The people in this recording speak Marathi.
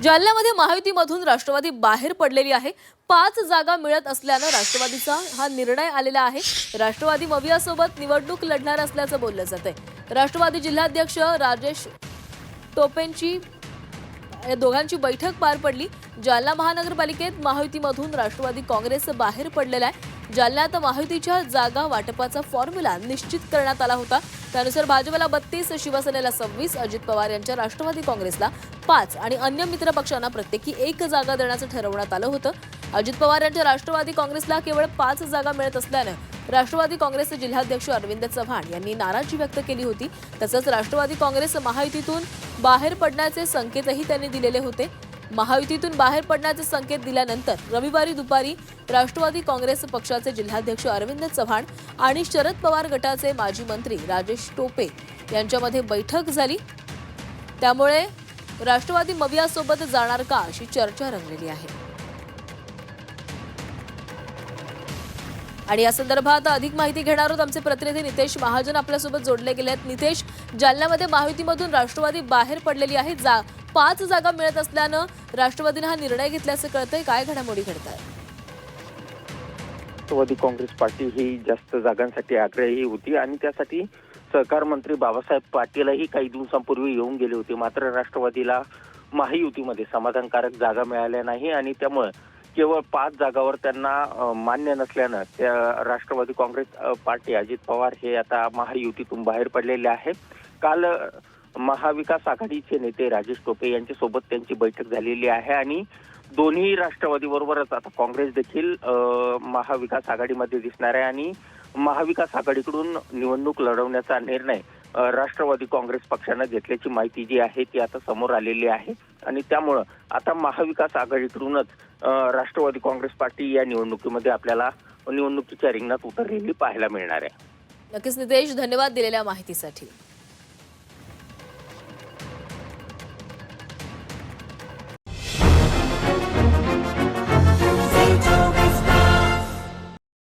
जालन्यामध्ये महायुतीमधून राष्ट्रवादी बाहेर पडलेली आहे। 5 जागा मिळत असल्याने राष्ट्रवादीचा हा निर्णय आलेला आहे। राष्ट्रवादी मवियासोबत निवडणूक लढणार असल्याचं बोललं जातंय। राष्ट्रवादी जिल्हाध्यक्ष राजेश टोपेंची या दोघांची बैठक पार पडली। जालना महानगरपालिकेत महायुतीमधून राष्ट्रवादी काँग्रेस बाहेर पडलेला आहे। जालन्यात महायुतीच्या जागा वाटपाचा फॉर्म्युला निश्चित करण्यात आला होता। त्यानुसार भाजपला 32, शिवसेनेला 26, अजित पवार यांच्या राष्ट्रवादी काँग्रेसला 5 आणि अन्य मित्र पक्षांना प्रत्येकी 1 जागा देण्याचं ठरवण्यात आलं होतं। अजित पवार यांच्या राष्ट्रवादी काँग्रेसला केवळ 5 जागा मिळत असल्याने राष्ट्रवादी काँग्रेसचे जिल्हाध्यक्ष अरविंद चव्हाण यांनी नाराजी व्यक्त केली होती। तसंच राष्ट्रवादी काँग्रेस महायुतीतून बाहेर पडण्याचे संकेतही त्यांनी दिलेले होते। महायुतीतून बाहेर पडण्याचे संकेत दिल्यानंतर रविवारी दुपारी राष्ट्रवादी काँग्रेस पक्षाचे जिल्हाध्यक्ष अरविंद चव्हाण आणि शरद पवार गटाचे माजी मंत्री राजेश टोपे यांच्यामध्ये बैठक झाली। त्यामुळे राष्ट्रवादी मवियासोबत जाणार का अशी चर्चा रंगलेली आहे। आणि या संदर्भात अधिक माहिती घेणार आहोत आमचे प्रतिनिधी नितेश महाजन आपल्यासोबत जोडले गेले आहेत। नितेश, जालन्यामध्ये महायुतीमधून राष्ट्रवादी बाहेर पडलेली आहे। 5 जागा मिळत असल्यानं राष्ट्रवादीने हा निर्णय घेतल्याचं कळतंय। काय घडामोडी घडतायत? राष्ट्रवादी काँग्रेस पार्टी ही जास्त जागांसाठी आग्रही होती आणि त्यासाठी सहकार मंत्री बाबासाहेब पाटीलही काही दिवसांपूर्वी येऊन गेले होते। मात्र राष्ट्रवादीला महायुतीमध्ये समाधानकारक जागा मिळाल्या नाही आणि त्यामुळे केवळ 5 जागावर त्यांना मान्य नसल्यानं त्या राष्ट्रवादी काँग्रेस पार्टी अजित पवार हे आता महायुतीतून बाहेर पडलेले आहे। काल महाविकास आघाडीचे नेते राजेश टोपे यांच्यासोबत त्यांची बैठक झालेली आहे आणि दोन्ही राष्ट्रवादीबरोबरच आता काँग्रेस देखील महाविकास आघाडीमध्ये दिसणार आहे आणि महाविकास आघाडीकडून निवडणूक लढवण्याचा निर्णय राष्ट्रवादी काँग्रेस पक्षानं घेतल्याची माहिती जी आहे ती आता समोर आलेली आहे आणि त्यामुळं आता महाविकास आघाडीकडूनच राष्ट्रवादी काँग्रेस पार्टी या निवडणुकीमध्ये आपल्याला निवडणुकीच्या रिंगणात उतरलेली पाहायला मिळणार आहे। नक्कीच नितेश, धन्यवाद दिलेल्या माहितीसाठी।